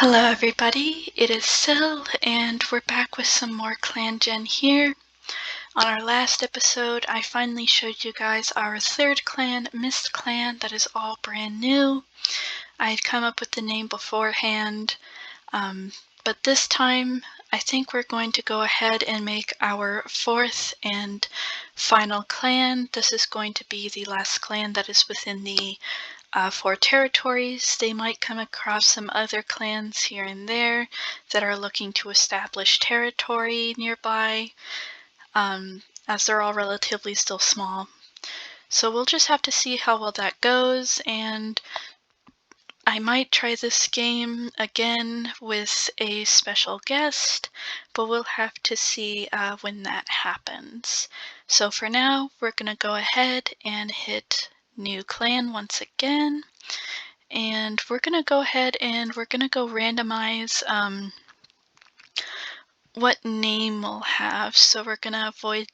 Hello everybody, it is Sil, and we're back with some more Clangen here. On our last episode, I finally showed you guys our third clan, Mist Clan, that is all brand new. I had come up with the name beforehand, but this time I think we're going to go ahead and make our fourth and final clan. This is going to be the last clan that is within the 4 territories. They might come across some other clans here and there that are looking to establish territory nearby, as they're all relatively still small. So we'll just have to see how well that goes, and I might try this game again with a special guest, but we'll have to see when that happens. So for now, we're going to go ahead and hit new clan once again. And we're going to go ahead and we're going to go randomize what name we'll have. So we're going to avoid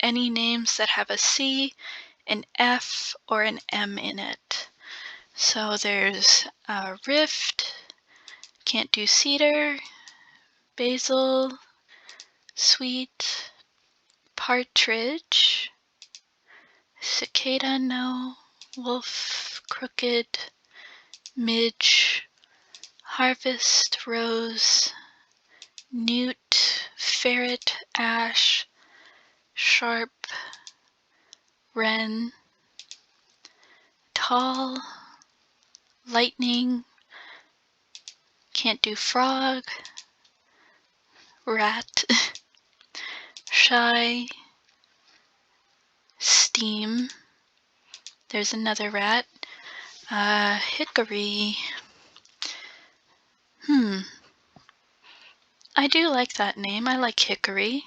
any names that have a C, an F, or an M in it. So there's Rift, can't do Cedar, Basil, Sweet, Partridge, Cicada, no, Wolf, Crooked, Midge, Harvest, Rose, Newt, Ferret, Ash, Sharp, Wren, Tall, Lightning, can't do Frog, Rat, Shy, Steam, there's another rat, Hickory, I do like that name, I like Hickory.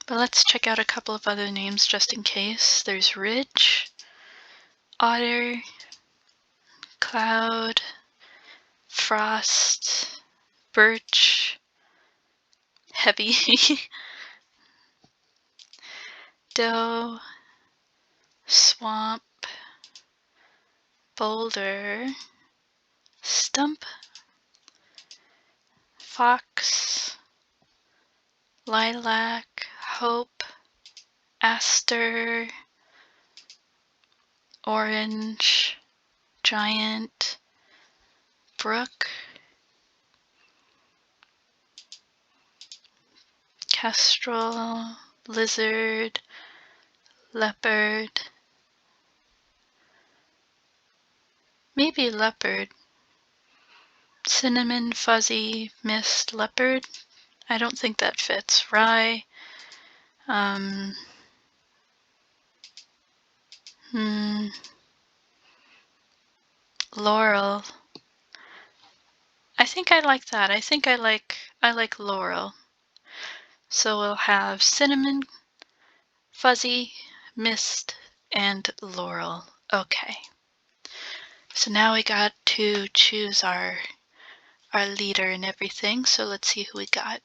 But let's check out a couple of other names just in case. There's Ridge, Otter, Cloud, Frost, Birch, Heavy, Doe, Swamp, Boulder, Stump, Fox, Lilac, Hope, Aster, Orange, Giant, Brook, Kestrel, Lizard, Leopard, maybe Leopard, Cinnamon, Fuzzy, Mist, Leopard. I don't think that fits. Rye, Laurel. I think I like that. I think I like Laurel. So we'll have Cinnamon, Fuzzy, Mist, and Laurel. Okay. So now we got to choose our leader and everything. So let's see who we got.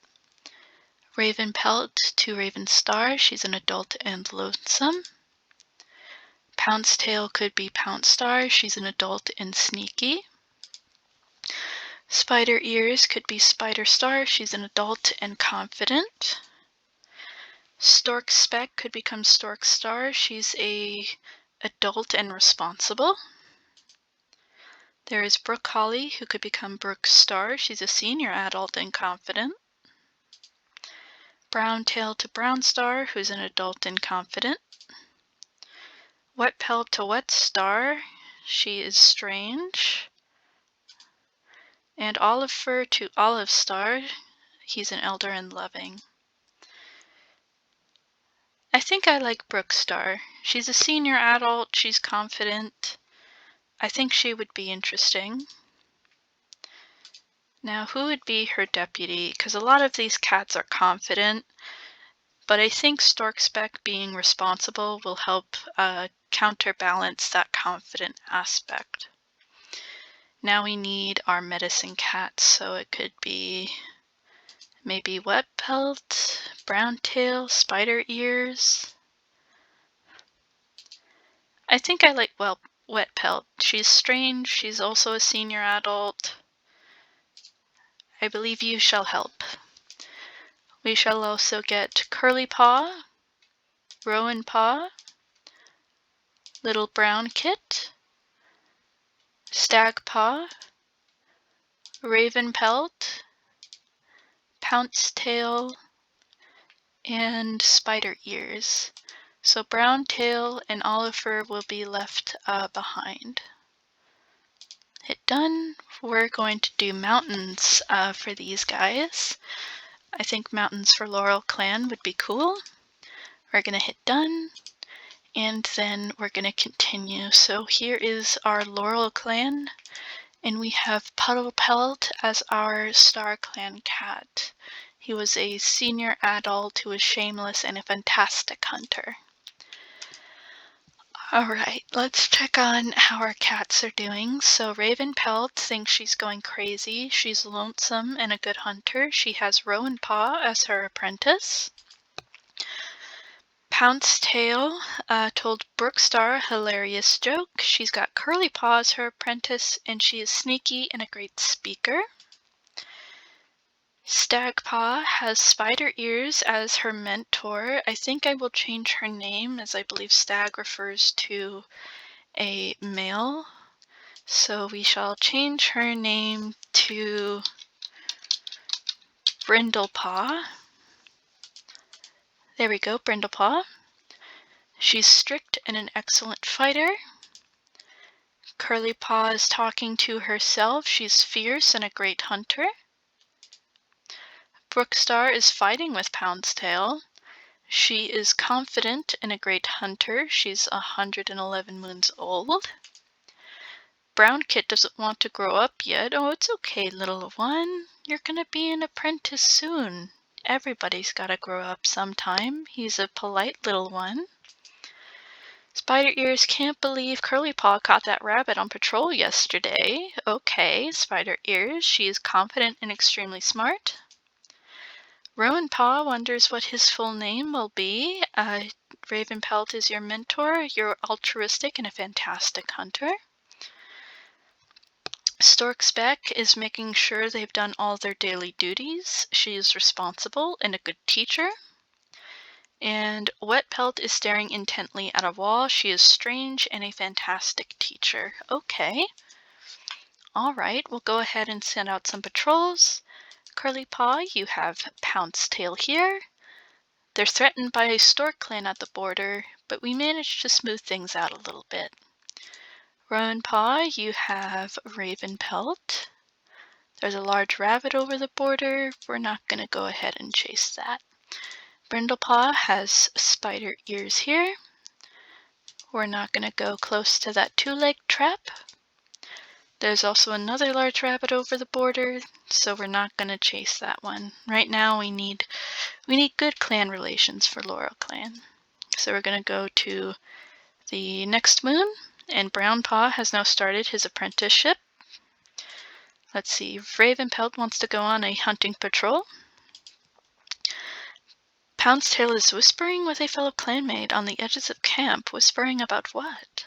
Raven Pelt to Raven Star. She's an adult and lonesome. Pounce Tail could be Pounce Star. She's an adult and sneaky. Spider Ears could be Spider Star. She's an adult and confident. Stork Speck could become Stork Star. She's a adult and responsible. There is Brooke Holly, who could become Brooke Star. She's a senior adult and confident. Brown Tail to Brown Star, who's an adult and confident. Wet Pelt to Wet Star. She is strange. And Olive Fur to Olive Star. He's an elder and loving. I think I like Brooke Star. She's a senior adult, she's confident. I think she would be interesting. Now, who would be her deputy? Because a lot of these cats are confident, but I think Stork Speck being responsible will help counterbalance that confident aspect. Now we need our medicine cat, so it could be maybe Wet Pelt, Brown Tail, Spider Ears. I think I like, well, Wet Pelt. She's strange. She's also a senior adult. I believe you shall help. We shall also get Curly Paw, Rowan Paw, Little Brown Kit, Stag Paw, Raven Pelt, Pounce Tail, and Spider Ears. So Brown Tail and Oliver will be left behind. Hit done. We're going to do mountains for these guys. I think mountains for Laurelclan would be cool. We're going to hit done, and then we're going to continue. So here is our Laurelclan, and we have Puddle Pelt as our Star Clan cat. He was a senior adult who was shameless and a fantastic hunter. Alright, let's check on how our cats are doing. So Raven Pelt thinks she's going crazy. She's lonesome and a good hunter. She has Rowan Paw as her apprentice. Pounce Tail told Brookstar a hilarious joke. She's got Curly Paw as her apprentice, and she is sneaky and a great speaker. Stagpaw has Spider Ears as her mentor. I think I will change her name, as I believe Stag refers to a male. So we shall change her name to Brindlepaw. There we go, Brindlepaw. She's strict and an excellent fighter. Curly Paw is talking to herself. She's fierce and a great hunter. Brookstar is fighting with Pounce Tail. She is confident and a great hunter. She's 111 moons old. Brown Kit doesn't want to grow up yet. Oh, it's okay, little one. You're gonna be an apprentice soon. Everybody's gotta grow up sometime. He's a polite little one. Spider Ears can't believe Curly Paw caught that rabbit on patrol yesterday. Okay, Spider Ears, she is confident and extremely smart. Rowan Paw wonders what his full name will be. Raven Pelt is your mentor. You're altruistic and a fantastic hunter. Stork Speck is making sure they've done all their daily duties. She is responsible and a good teacher. And Wet Pelt is staring intently at a wall. She is strange and a fantastic teacher. Okay. Alright, we'll go ahead and send out some patrols. Curly Paw, you have Pounce Tail here. They're threatened by a Stork clan at the border, but we managed to smooth things out a little bit. Rowan Paw, you have Raven Pelt. There's a large rabbit over the border. We're not going to go ahead and chase that. Brindlepaw has Spider Ears here. We're not going to go close to that two-legged trap. There's also another large rabbit over the border, so we're not going to chase that one. Right now we need good clan relations for Laurelclan. So we're going to go to the next moon, and Brown Paw has now started his apprenticeship. Let's see, Raven Pelt wants to go on a hunting patrol. Pounce Tail is whispering with a fellow clanmate on the edges of camp. Whispering about what?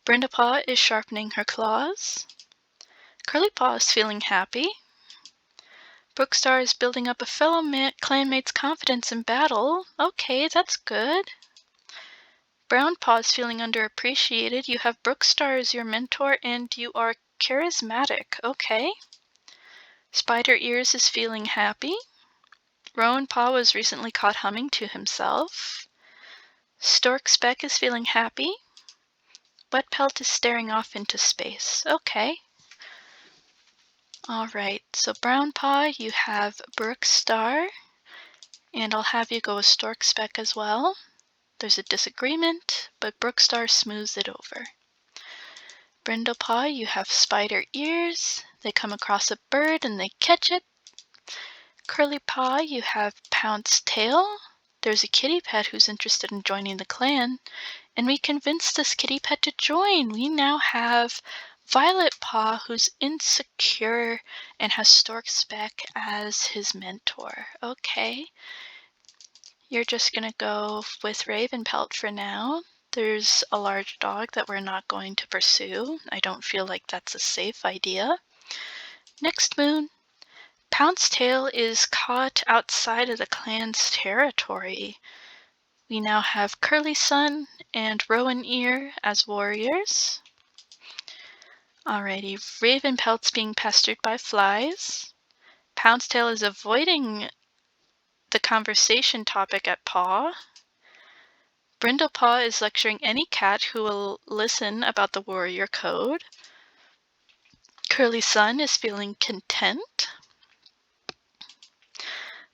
Brindlepaw is sharpening her claws. Curly Paw is feeling happy. Brookstar is building up a fellow clanmate's confidence in battle. Okay, that's good. Brown Paw is feeling underappreciated. You have Brookstar as your mentor, and you are charismatic. Okay. Spider Ears is feeling happy. Rowan Paw was recently caught humming to himself. Stork Speck is feeling happy. Wet Pelt is staring off into space. Okay. Alright, so Brown Paw, you have Brookstar, and I'll have you go with Stork Speck as well. There's a disagreement, but Brookstar smooths it over. Brindlepaw, you have Spider Ears. They come across a bird and they catch it. Curly Paw, you have Pounce Tail. There's a kitty pet who's interested in joining the clan, and we convinced this kitty pet to join. We now have Violet Paw, who's insecure and has Stork Speck as his mentor. Okay. You're just gonna go with Raven Pelt for now. There's a large dog that we're not going to pursue. I don't feel like that's a safe idea. Next moon, Pounce Tail is caught outside of the clan's territory. We now have Curly Sun and Rowan Ear as warriors. Alrighty, Raven Pelt's being pestered by flies. Pounce Tail is avoiding the conversation topic at Paw. Brindlepaw is lecturing any cat who will listen about the warrior code. Curly Sun is feeling content.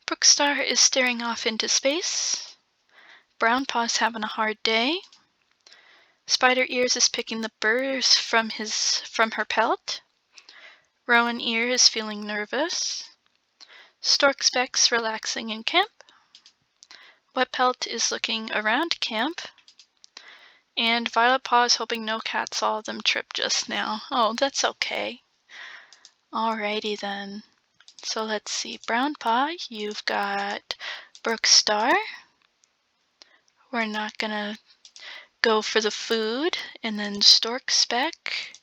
Brookstar is staring off into space. Brownpaw's having a hard day. Spider Ears is picking the burrs from her pelt. Rowan Ear is feeling nervous. Stork Speck's relaxing in camp. Wet Pelt is looking around camp. And Violet Paw is hoping no cat saw them trip just now. Oh, that's okay. Alrighty then. So let's see. Brown Paw, you've got Brookstar. We're not gonna go for the food. And then Stork Speck,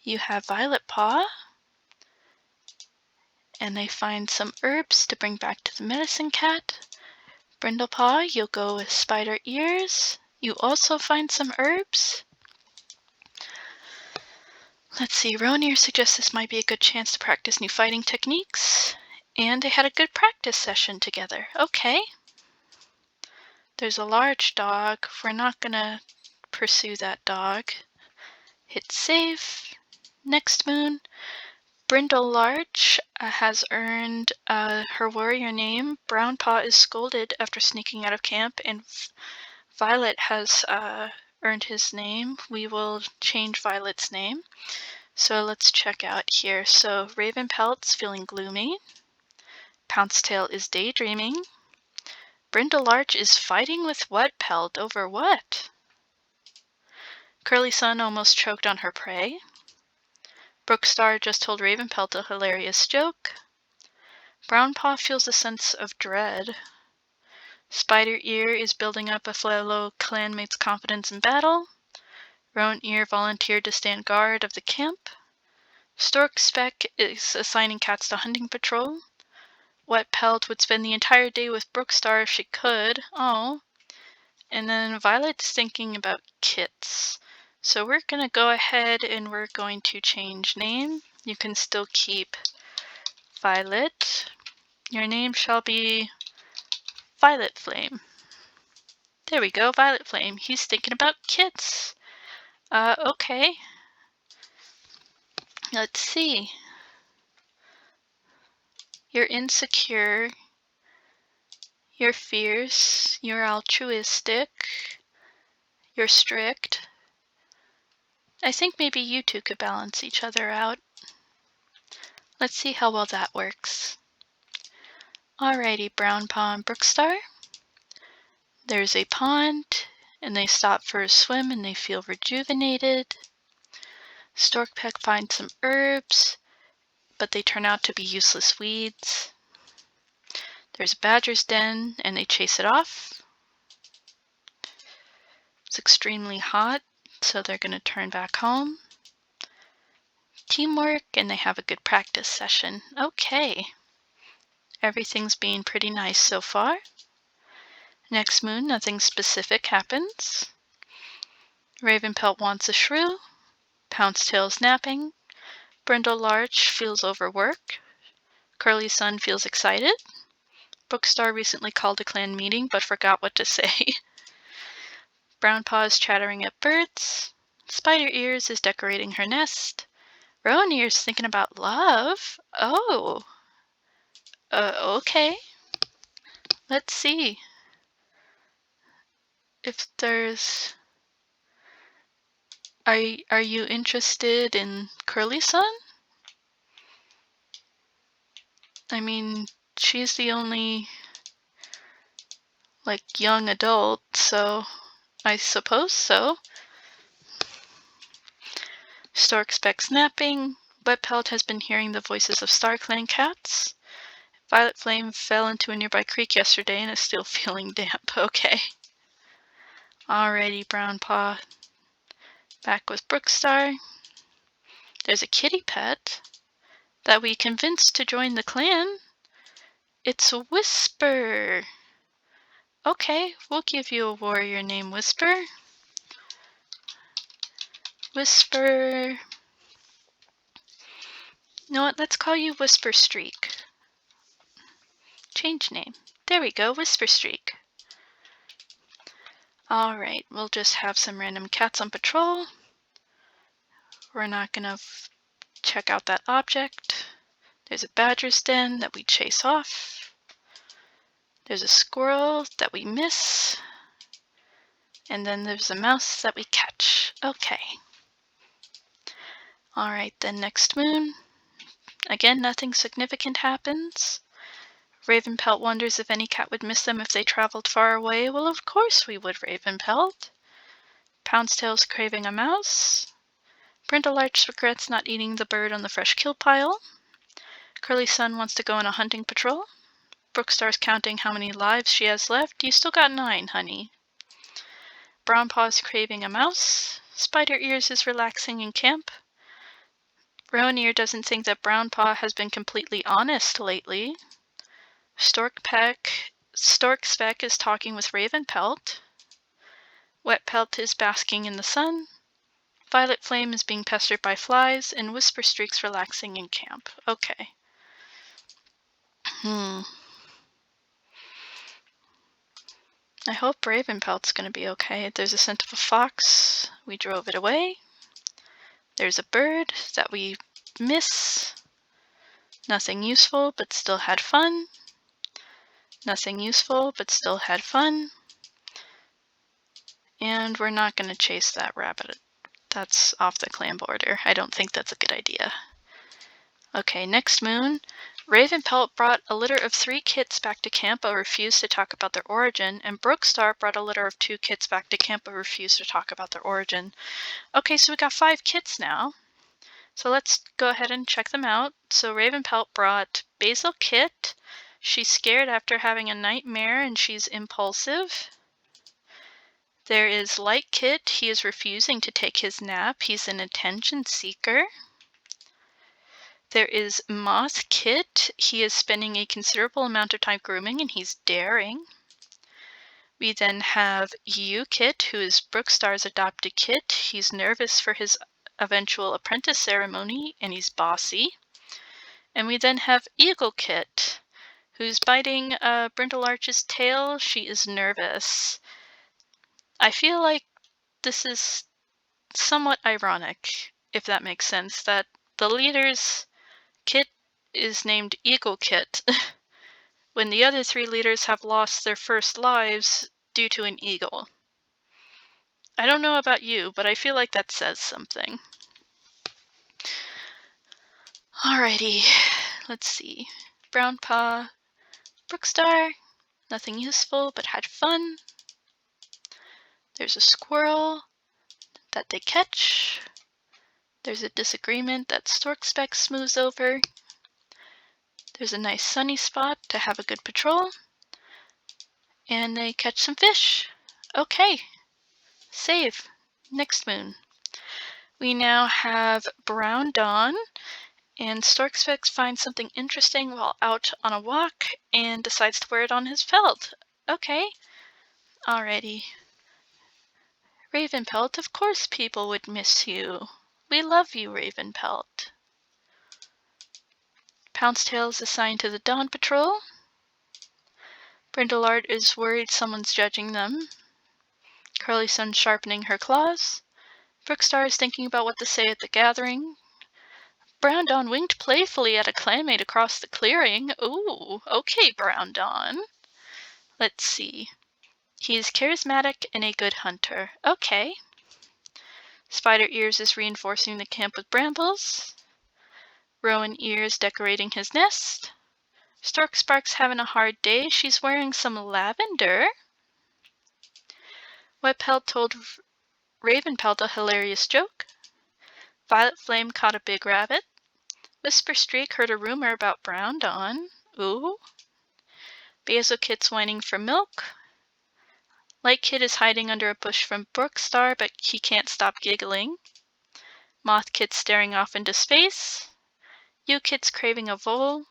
you have Violet Paw. And they find some herbs to bring back to the medicine cat. Brindlepaw, you'll go with Spider Ears. You also find some herbs. Let's see, Rowan Ear suggests this might be a good chance to practice new fighting techniques. And they had a good practice session together. Okay. There's a large dog. We're not gonna pursue that dog. Hit save. Next moon. Brindle Larch has earned her warrior name. Brown Paw is scolded after sneaking out of camp, and Violet has earned his name. We will change Violet's name. So let's check out here. So Raven Pelt's feeling gloomy. Pounce Tail is daydreaming. Brindle Larch is fighting with Wet Pelt over what? Curly Sun almost choked on her prey. Brookstar just told Raven Pelt a hilarious joke. Brown Paw feels a sense of dread. Spider Ear is building up a fellow clanmate's confidence in battle. Rowan Ear volunteered to stand guard of the camp. Stork Speck is assigning cats to hunting patrol. Wet Pelt would spend the entire day with Brookstar if she could. Oh. And then Violet's thinking about kits. So we're going to go ahead and we're going to change name. You can still keep Violet. Your name shall be Violet Flame. There we go, Violet Flame. He's thinking about kits. Okay. Let's see. You're insecure. You're fierce. You're altruistic. You're strict. I think maybe you two could balance each other out. Let's see how well that works. Alrighty, Brown Paw and Brookstar. There's a pond, and they stop for a swim and they feel rejuvenated. Storkpeck finds some herbs, but they turn out to be useless weeds. There's a badger's den, and they chase it off. It's extremely hot, so they're going to turn back home. Teamwork, and they have a good practice session. Okay. Everything's being pretty nice so far. Next moon, nothing specific happens. Raven Pelt wants a shrew. Pounce Tail's napping. Brindle Larch feels overworked. Curly Sun feels excited. Brookstar recently called a clan meeting but forgot what to say. Brown Paw is chattering at birds. Spider Ears is decorating her nest. Rowan Ear's thinking about love. Oh. Okay. Let's see if there's... Are you interested in Curly Sun? I mean, she's the only, like, young adult, so I suppose so. Stork Speck's napping. Wet Pelt has been hearing the voices of StarClan cats. Violet Flame fell into a nearby creek yesterday and is still feeling damp. Okay. Alrighty, Brown Paw. Back with Brookstar. There's a kitty pet that we convinced to join the clan. It's Whisper. Okay, we'll give you a warrior named Whisper. Whisper. You know what? Let's call you Whisper Streak. Change name. There we go, Whisper Streak. Alright, we'll just have some random cats on patrol. We're not gonna check out that object. There's a badger's den that we chase off. There's a squirrel that we miss. And then there's a mouse that we catch. Okay. Alright, then next moon. Again, nothing significant happens. Ravenpelt wonders if any cat would miss them if they traveled far away. Well, of course we would, Ravenpelt. Poundstail's craving a mouse. Brindlearch regrets not eating the bird on the fresh kill pile. Curly Sun wants to go on a hunting patrol. Brookstar's counting how many lives she has left. You still got 9, honey. Brown Paw's craving a mouse. Spider Ears is relaxing in camp. Rowan Ear doesn't think that Brown Paw has been completely honest lately. Stork Speck is talking with Ravenpelt. Wet Pelt is basking in the sun. Violet Flame is being pestered by flies, and Whisper Streak's relaxing in camp. Okay. I hope Ravenpelt's gonna be okay. There's a scent of a fox. We drove it away. There's a bird that we miss. Nothing useful, but still had fun. Nothing useful, but still had fun. And we're not going to chase that rabbit. That's off the clan border. I don't think that's a good idea. Okay, next moon. Ravenpelt brought a litter of 3 kits back to camp but refused to talk about their origin, and Brookstar brought a litter of 2 kits back to camp but refused to talk about their origin. Okay, so we got 5 kits now. So let's go ahead and check them out. So Ravenpelt brought Basil Kit. She's scared after having a nightmare and she's impulsive. There is Light Kit. He is refusing to take his nap. He's an attention seeker. There is Moth Kit. He is spending a considerable amount of time grooming and he's daring. We then have You Kit, who is Brookstar's adopted kit. He's nervous for his eventual apprentice ceremony and he's bossy. And we then have Eagle Kit, who's biting Brindlearch's tail. She is nervous. I feel like this is somewhat ironic, if that makes sense, that the leader's kit is named Eagle Kit when the other 3 leaders have lost their first lives due to an eagle. I don't know about you, but I feel like that says something. Alrighty, let's see. Brown Paw, Brookstar, nothing useful but had fun. There's a squirrel that they catch. There's a disagreement that Stork Speck smooths over. There's a nice sunny spot to have a good patrol. And they catch some fish. Okay, save. Next moon. We now have Brown Dawn, and Stork Speck finds something interesting while out on a walk and decides to wear it on his pelt. Okay, alrighty. Ravenpelt, of course people would miss you. We love you, Ravenpelt. Poundstail is assigned to the Dawn Patrol. Brindleart is worried someone's judging them. Curly Sun sharpening her claws. Brookstar is thinking about what to say at the gathering. Brown Dawn winked playfully at a clanmate across the clearing. Ooh, okay, Brown Dawn. Let's see. He is charismatic and a good hunter. Okay. Spider Ears is reinforcing the camp with brambles. Rowan Ears decorating his nest. Stork Spark's having a hard day. She's wearing some lavender. Wet Pelt told Ravenpelt a hilarious joke. Violet Flame caught a big rabbit. Whisper Streak heard a rumor about Brown Dawn. Ooh. Basil Kit's whining for milk. Light Kid is hiding under a bush from Brookstar, but he can't stop giggling. Moth Kid's staring off into space. You Kid's craving a vole.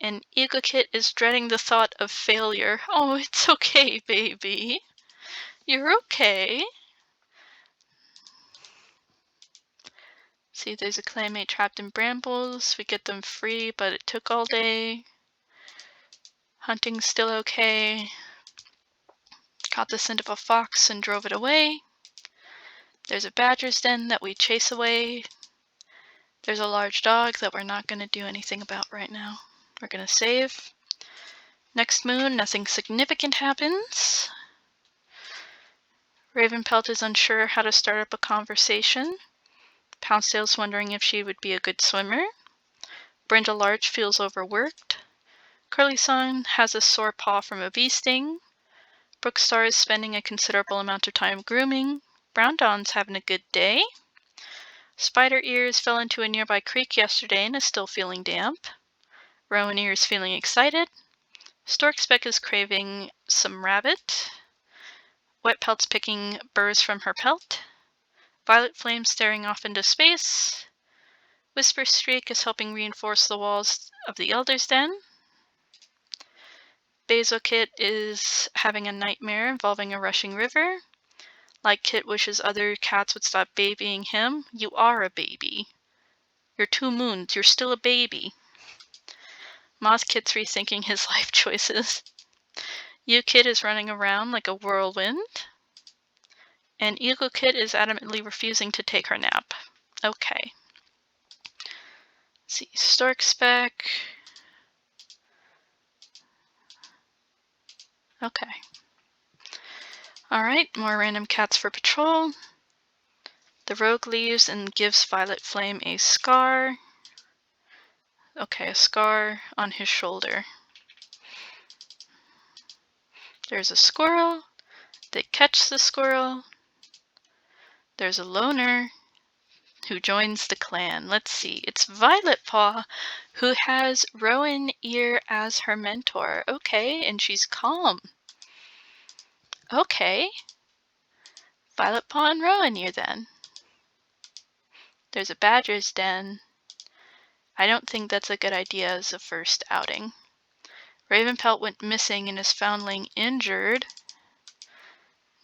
And Ego Kid is dreading the thought of failure. Oh, it's okay, baby. You're okay. See, there's a clanmate trapped in brambles. We get them free, but it took all day. Hunting's still okay. Caught the scent of a fox and drove it away. There's a badger's den that we chase away. There's a large dog that we're not going to do anything about right now. We're going to save. Next moon, nothing significant happens. Ravenpelt is unsure how to start up a conversation. Poundstale's wondering if she would be a good swimmer. Brenda Large feels overworked. Curly Sun has a sore paw from a bee sting. Brookstar is spending a considerable amount of time grooming. Brown Dawn's having a good day. Spider Ears fell into a nearby creek yesterday and is still feeling damp. Rowan Ears feeling excited. Stork Speck is craving some rabbit. Wet Pelt's picking burrs from her pelt. Violet Flame staring off into space. Whisper Streak is helping reinforce the walls of the Elder's Den. Basil Kit is having a nightmare involving a rushing river. Like Kit wishes other cats would stop babying him. You are a baby. You're 2 moons. You're still a baby. Moth Kit's rethinking his life choices. You Kid is running around like a whirlwind. And Eagle Kid is adamantly refusing to take her nap. Okay. Let's see, Stork Speck. Okay. Alright, more random cats for patrol. The rogue leaves and gives Violet Flame a scar. Okay, a scar on his shoulder. There's a squirrel. They catch the squirrel. There's a loner who joins the clan. Let's see, it's Violet Paw, who has Rowan Ear as her mentor. Okay, and she's calm. Okay. Violet Paw and Rowan Ear then. There's a badger's den. I don't think that's a good idea as a first outing. Ravenpelt went missing and is found laying injured.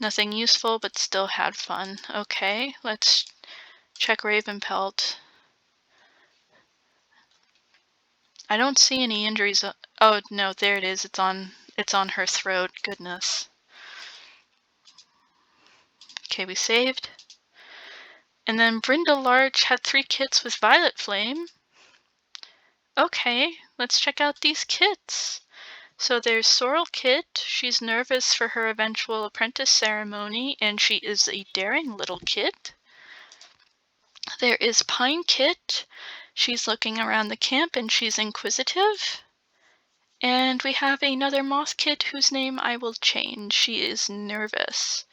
Nothing useful, but still had fun. Okay, let's check Ravenpelt. I don't see any injuries. Oh no, there it is. It's on her throat. Goodness. Okay, we saved. And then Brenda Large had 3 kits with Violet Flame. Okay, let's check out these kits. So there's Sorrel Kit. She's nervous for her eventual apprentice ceremony, and she is a daring little kit. There is Pine Kit. She's looking around the camp and she's inquisitive. And we have another Moth Kit whose name I will change. She is nervous.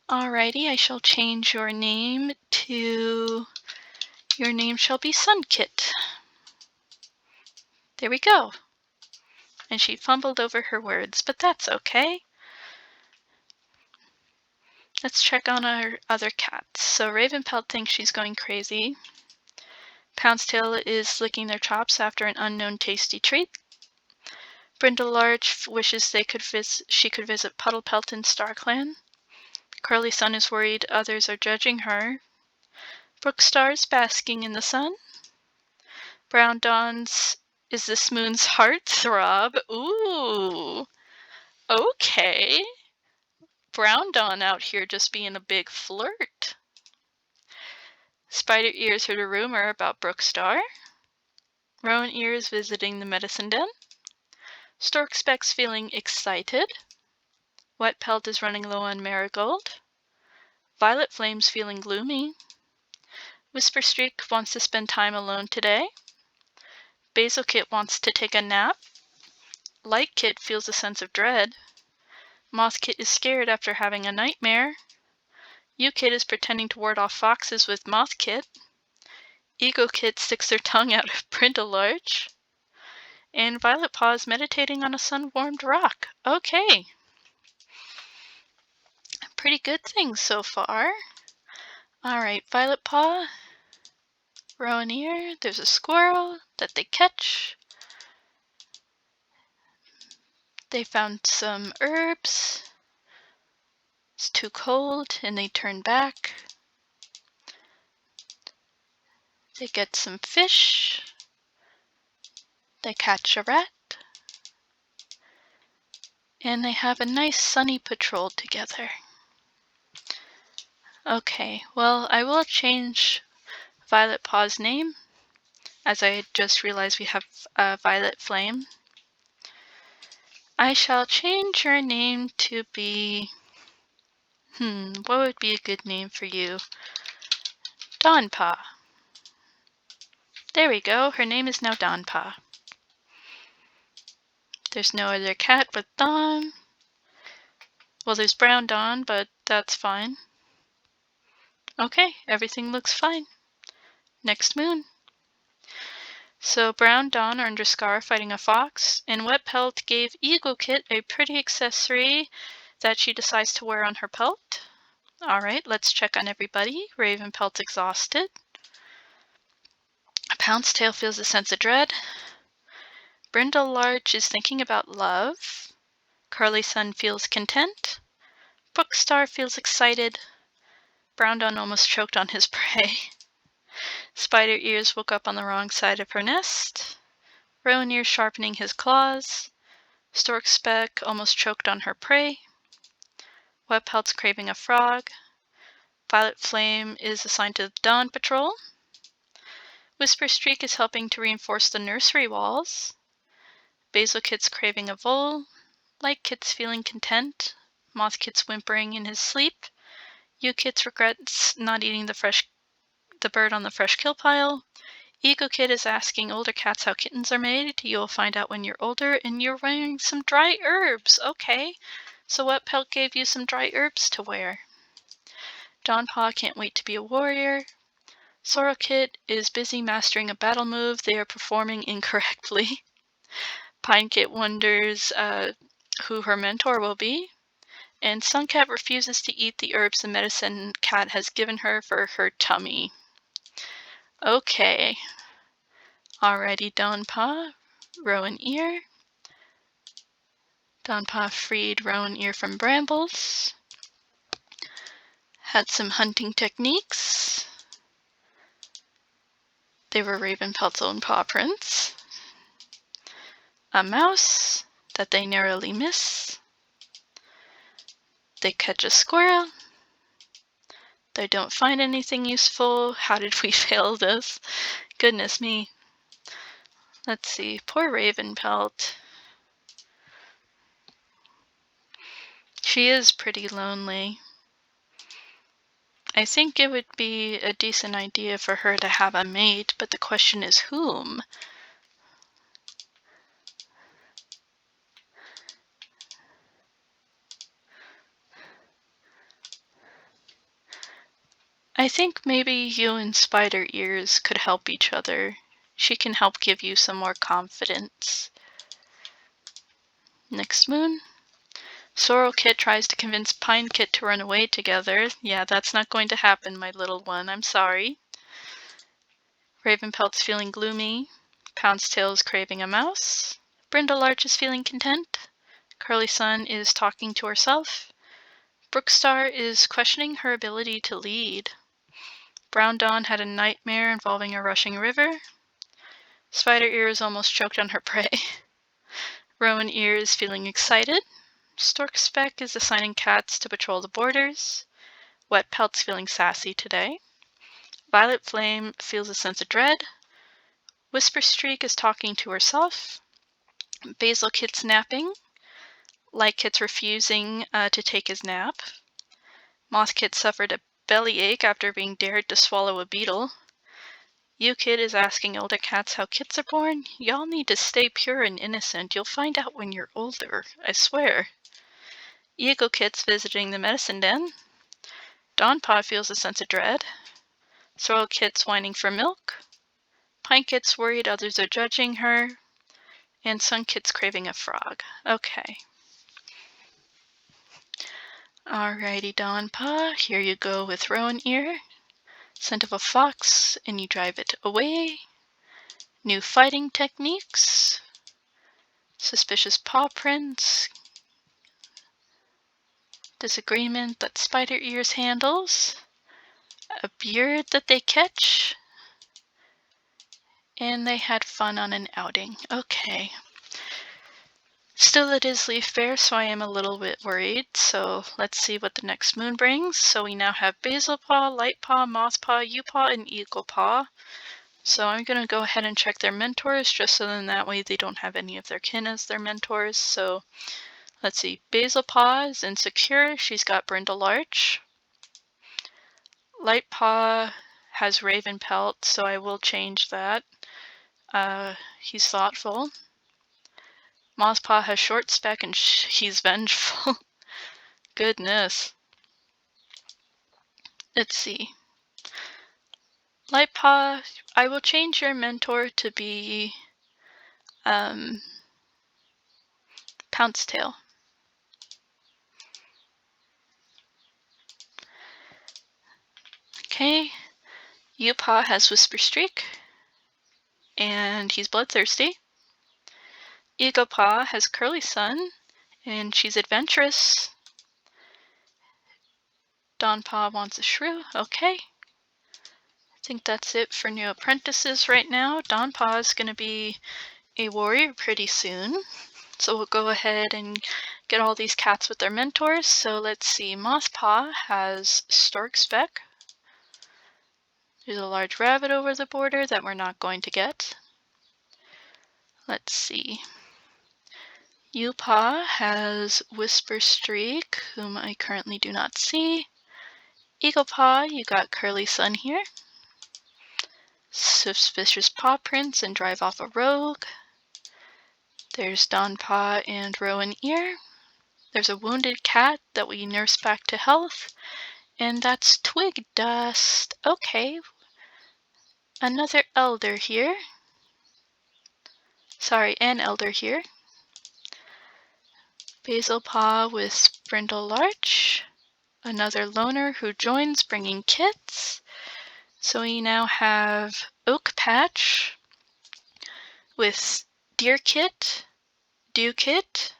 Alrighty, I shall change your name to... Your name shall be Sun Kit. There we go. And she fumbled over her words, but that's okay. Let's check on our other cats. So Ravenpelt thinks she's going crazy. Poundstail is licking their chops after an unknown tasty treat. Brenda Large wishes she could visit Puddlepelt in StarClan. Curly Sun is worried others are judging her. Brookstar's basking in the sun. Brown Dawn's is this moon's heartthrob. Ooh. Okay. Brown Dawn out here just being a big flirt. Spider Ears heard a rumor about Brookstar. Rowan Ears visiting the medicine den. Stork Speck's feeling excited. Wet Pelt is running low on Marigold. Violet Flame's feeling gloomy. Whisper Streak wants to spend time alone today. Basil Kit wants to take a nap. Light Kit feels a sense of dread. Moth Kit is scared after having a nightmare. You Kit is pretending to ward off foxes with Moth Kit. Ego Kit sticks their tongue out at Brenda Large. And Violet Paw is meditating on a sun-warmed rock. Okay. pretty good things so far. Alright, Violet Paw, Rowan Ear, there's a squirrel that they catch. They found some herbs. It's too cold and they turn back. They get some fish. They catch a rat. And they have a nice sunny patrol together. Okay, well, I will change Violet Paw's name, as I just realized we have Violet Flame. I shall change your name to be... what would be a good name for you? Dawnpaw. There we go, her name is now Dawnpaw. There's no other cat but Dawn. Well, there's Brown Dawn, but that's fine. Okay, everything looks fine. Next moon. So Brown Dawn are under Scar fighting a fox, and Wet Pelt gave Eagle Kit a pretty accessory that she decides to wear on her pelt. Alright, let's check on everybody. Raven Pelt's exhausted. Pounce Tail feels a sense of dread. Brindle Larch is thinking about love. Curly Sun feels content. Brookstar feels excited. Brown Dawn almost choked on his prey. Spider Ears woke up on the wrong side of her nest. Rowan Ear sharpening his claws. Stork Speck almost choked on her prey. Wet Pelt's craving a frog. Violet Flame is assigned to the Dawn Patrol. Whisper Streak is helping to reinforce the nursery walls. Basil Kit's craving a vole. Light Kit's feeling content. Moth Kit's whimpering in his sleep. You Kit's regrets not eating the bird on the fresh kill pile. Eagle Kit is asking older cats how kittens are made. You'll find out when you're older, and you're wearing some dry herbs. Okay, so Wet Pelt gave you some dry herbs to wear. Dawnpaw can't wait to be a warrior. Sorrow Kit is busy mastering a battle move they are performing incorrectly. Pine Kit wonders who her mentor will be. And Suncat refuses to eat the herbs the medicine cat has given her for her tummy. Okay. Alrighty, Dawnpaw, Rowan Ear. Dawnpaw freed Rowan Ear from brambles. Had some hunting techniques. They were Raven Pelt's own paw prints. A mouse that they narrowly miss. They catch a squirrel. They don't find anything useful. How did we fail this? Goodness me. Let's see. Poor Raven Pelt. She is pretty lonely. I think it would be a decent idea for her to have a mate, but the question is whom? I think maybe you and Spider Ears could help each other. She can help give you some more confidence. Next moon. Sorrel Kit tries to convince Pine Kit to run away together. Yeah, that's not going to happen, my little one. I'm sorry. Raven Pelt's feeling gloomy. Pounce Tail's craving a mouse. Brindle Larch is feeling content. Curly Sun is talking to herself. Brookstar is questioning her ability to lead. Brown Dawn had a nightmare involving a rushing river. Spider Ear is almost choked on her prey. Rowan Ear is feeling excited. Stork Speck is assigning cats to patrol the borders. Wet Pelt's feeling sassy today. Violet Flame feels a sense of dread. Whisper Streak is talking to herself. Basil Kit's napping. Light Kit's refusing to take his nap. Moth Kit suffered a bellyache after being dared to swallow a beetle. You Kid is asking older cats how kits are born. Y'all need to stay pure and innocent. You'll find out when you're older, I swear. Eagle Kit's visiting the medicine den. Dawnpaw feels a sense of dread. Sorrel Kit's whining for milk. Pine Kit's worried others are judging her. And Sun Kit's craving a frog. Okay. Alrighty, Donpa, here you go with Rowan Ear. Scent of a fox, and you drive it away. New fighting techniques. Suspicious paw prints. Disagreement that Spider Ears handles. A beard that they catch. And they had fun on an outing. Okay. Still, it is Leaf Bear, so I am a little bit worried. So let's see what the next moon brings. So we now have Basil Paw, Light Paw, Moss Paw, U Paw, and Eagle Paw. So I'm going to go ahead and check their mentors, just so then that way they don't have any of their kin as their mentors. So let's see. Basil Paw is insecure. She's got Brindle Larch. Light Paw has Raven Pelt, so I will change that. He's thoughtful. Moss Paw has Short Spec and he's vengeful. Goodness. Let's see. Light Paw, I will change your mentor to be Pounce Tail. Okay. U Paw has Whisper Streak, and he's bloodthirsty. Eagle Paw has Curly Sun, and she's adventurous. Dawn Paw wants a shrew. Okay. I think that's it for new apprentices right now. Dawn Paw is going to be a warrior pretty soon. So we'll go ahead and get all these cats with their mentors. So let's see. Moss Paw has Stork Spec. There's a large rabbit over the border that we're not going to get. Let's see. U Paw has Whisper Streak, whom I currently do not see. Eagle Paw, you got Curly Sun here. Suspicious Paw Prints and Drive Off a Rogue. There's Dawn Paw and Rowan Ear. There's a wounded cat that we nurse back to health. And that's Twig Dust. Okay. Another elder here. Sorry, an elder here. Basil Paw with Brindle Larch. Another loner who joins, bringing kits. So we now have Oak Patch with Deer Kit, Dew Kit,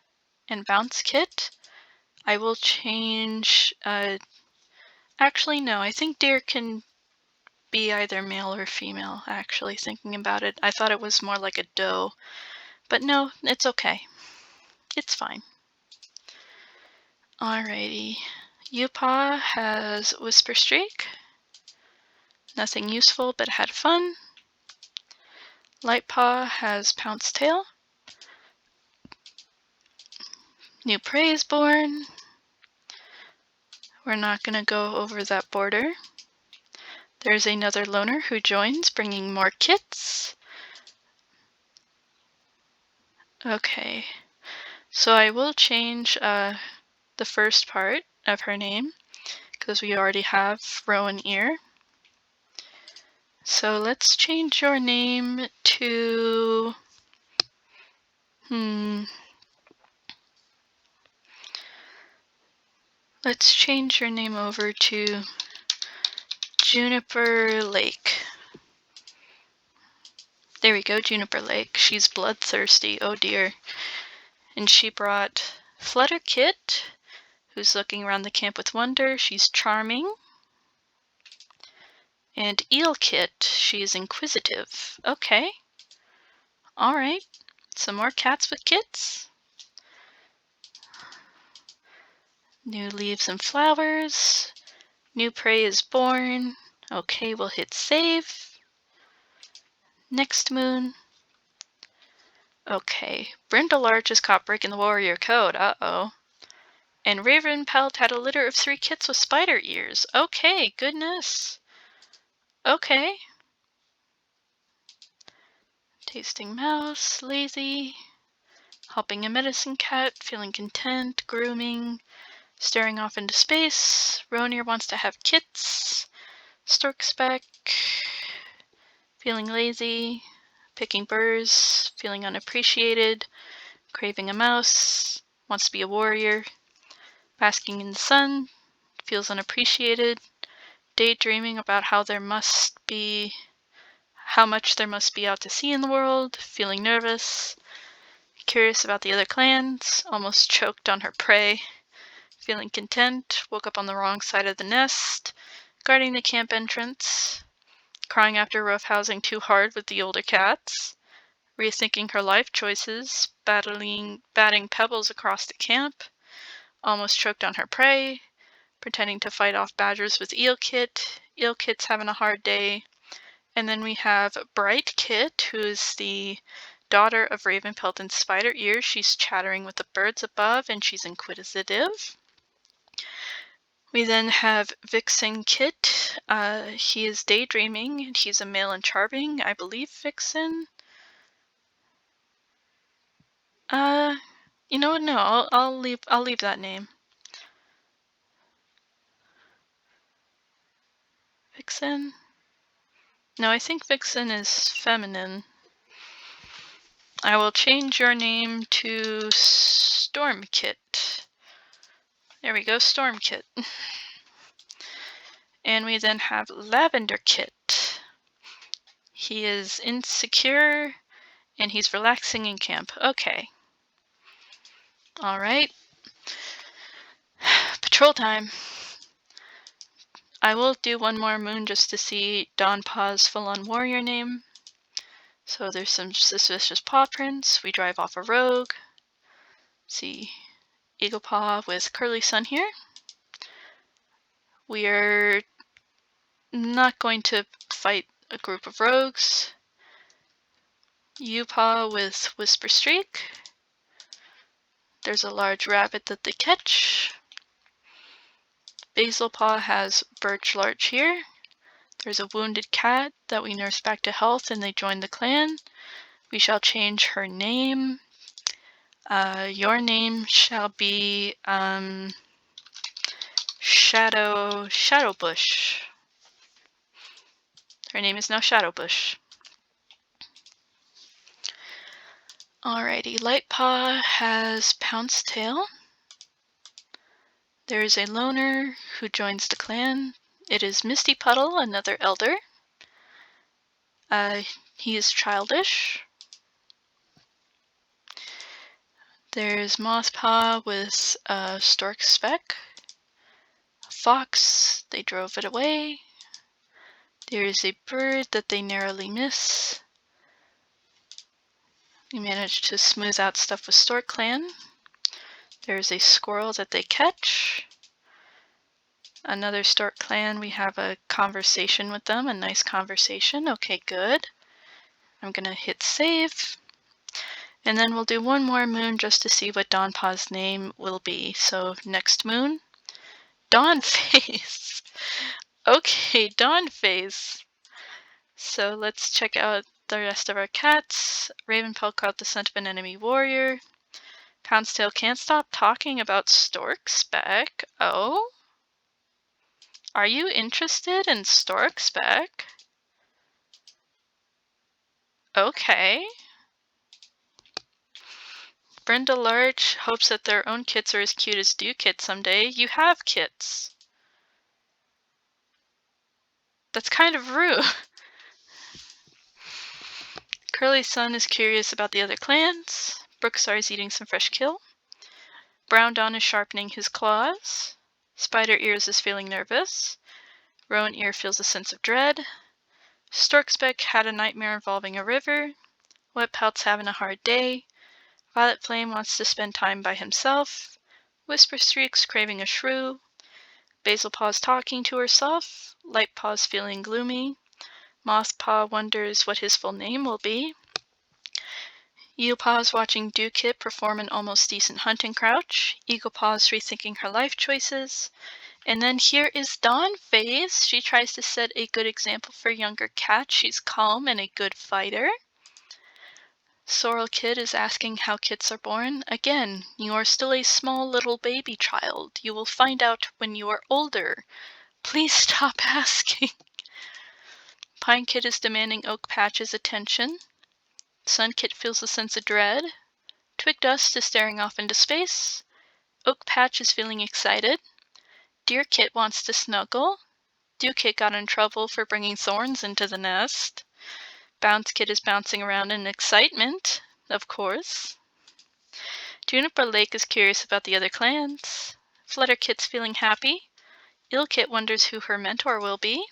and Bounce Kit. I will change, actually no, I think Deer can be either male or female, actually, thinking about it. I thought it was more like a doe, but no, it's okay. It's fine. Alrighty. U Paw has Whisper Streak. Nothing useful, but had fun. Light Paw has Pounce Tail. New prey is born. We're not going to go over that border. There's another loner who joins, bringing more kits. Okay, so I will change the first part of her name, because we already have Rowan Ear. So let's change your name to... Let's change your name over to Juniper Lake. There we go, Juniper Lake. She's bloodthirsty, oh dear. And she brought Flutter Kit, who's looking around the camp with wonder. She's charming. And Eel Kit, she's inquisitive. Okay. Alright. Some more cats with kits. New leaves and flowers. New prey is born. Okay, we'll hit save. Next moon. Okay, Brindle Larch is caught breaking the warrior code. Uh-oh. And Raven Pelt had a litter of 3 kits with spider ears. Okay, goodness. Okay. Tasting mouse, lazy. Helping a medicine cat, feeling content, grooming. Staring off into space. Ronier wants to have kits. Stork Spec. Feeling lazy. Picking burrs. Feeling unappreciated. Craving a mouse. Wants to be a warrior. Basking in the sun, feels unappreciated, daydreaming about how much there must be out to see in the world, feeling nervous, curious about the other clans, almost choked on her prey, feeling content, woke up on the wrong side of the nest, guarding the camp entrance, crying after roughhousing too hard with the older cats, rethinking her life choices, batting pebbles across the camp, almost choked on her prey, pretending to fight off badgers with Eel Kit's having a hard day. And then we have Bright Kit, who is the daughter of Ravenpelt and Spider Ear. She's chattering with the birds above, and she's inquisitive. We then have Vixen Kit. He is daydreaming, and he's a male and charming, I believe, Vixen. You know what? No, I'll leave that name. Vixen? No, I think Vixen is feminine. I will change your name to Stormkit. There we go, Stormkit. And we then have Lavender Kit. He is insecure and he's relaxing in camp. Okay. Alright. Patrol time. I will do one more moon just to see Dawn Paw's full-on warrior name. So there's some suspicious paw prints. We drive off a rogue. See Eagle Paw with Curly Sun here. We are not going to fight a group of rogues. Upaw with Whisper Streak. There's a large rabbit that they catch. Basil Paw has Birch Larch here. There's a wounded cat that we nurse back to health and they join the clan. We shall change her name. Your name shall be Shadowbush. Her name is now Shadowbush. Alrighty, Lightpaw has Pounce Tail. There is a loner who joins the clan. It is Misty Puddle, another elder. He is childish. There's Mothpaw with Stork Speck. Fox, they drove it away. There is a bird that they narrowly miss. We managed to smooth out stuff with Stork Clan. There's a squirrel that they catch. Another Stork Clan, we have a conversation with them, a nice conversation. Okay, good. I'm gonna hit save. And then we'll do one more moon just to see what Dawnpaw's name will be. So next moon, Dawnface. Okay, Dawnface. So let's check out the rest of our cats. Ravenpelt caught the scent of an enemy warrior. Poundstail can't stop talking about Stork Speck. Oh? Are you interested in Stork Speck? Okay. Brenda Larch hopes that their own kits are as cute as Kit someday. You have kits. That's kind of rude. Curly Sun is curious about the other clans. Brooksar is eating some fresh kill. Brown Dawn is sharpening his claws. Spider Ears is feeling nervous. Rowan Ear feels a sense of dread. Storkspeck had a nightmare involving a river. Wet Pelt's having a hard day. Violet Flame wants to spend time by himself. Whisper Streak's craving a shrew. Basil Paw's talking to herself. Light Paw's feeling gloomy. Moth Paw wonders what his full name will be. Eel Paw's watching Kit perform an almost decent hunting crouch. Eagle Paw's rethinking her life choices. And then here is Dawnface. She tries to set a good example for younger cats. She's calm and a good fighter. Sorrel Kid is asking how kits are born. Again, you are still a small little baby child. You will find out when you are older. Please stop asking. Pine Kid is demanding Oak Patch's attention. Sun Kid feels a sense of dread. Twig Dust is staring off into space. Oak Patch is feeling excited. Deer Kit wants to snuggle. Dew Kit got in trouble for bringing thorns into the nest. Bounce Kit is bouncing around in excitement, of course. Juniper Lake is curious about the other clans. Flutter Kit's feeling happy. Ill Kit wonders who her mentor will be.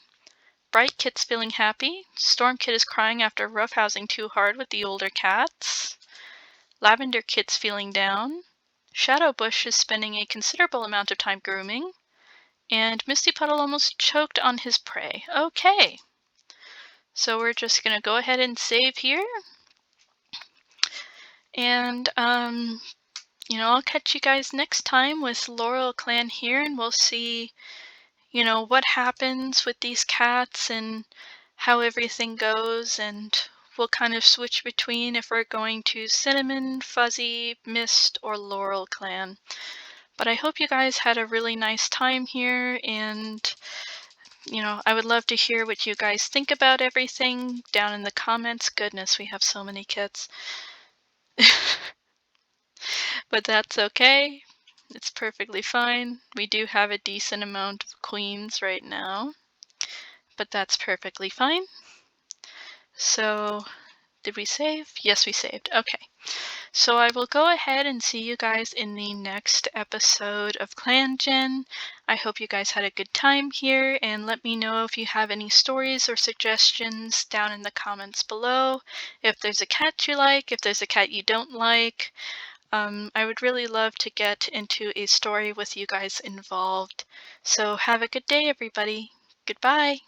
Bright Kit's feeling happy. Storm Kit is crying after roughhousing too hard with the older cats. Lavender Kit's feeling down. Shadow Bush is spending a considerable amount of time grooming. And Misty Puddle almost choked on his prey. Okay. So we're just going to go ahead and save here. And, I'll catch you guys next time with Laurelclan here, and we'll see, what happens with these cats and how everything goes, and we'll kind of switch between if we're going to Cinnamon, Fuzzy, Mist, or Laurelclan. But I hope you guys had a really nice time here, and I would love to hear what you guys think about everything down in the comments. Goodness, we have so many kits. But that's okay. It's perfectly fine. We do have a decent amount of queens right now, but that's perfectly fine. So, did we save? Yes, we saved. Okay. So I will go ahead and see you guys in the next episode of Clangen. I hope you guys had a good time here, and let me know if you have any stories or suggestions down in the comments below. If there's a cat you like, if there's a cat you don't like. I would really love to get into a story with you guys involved. So have a good day, everybody. Goodbye.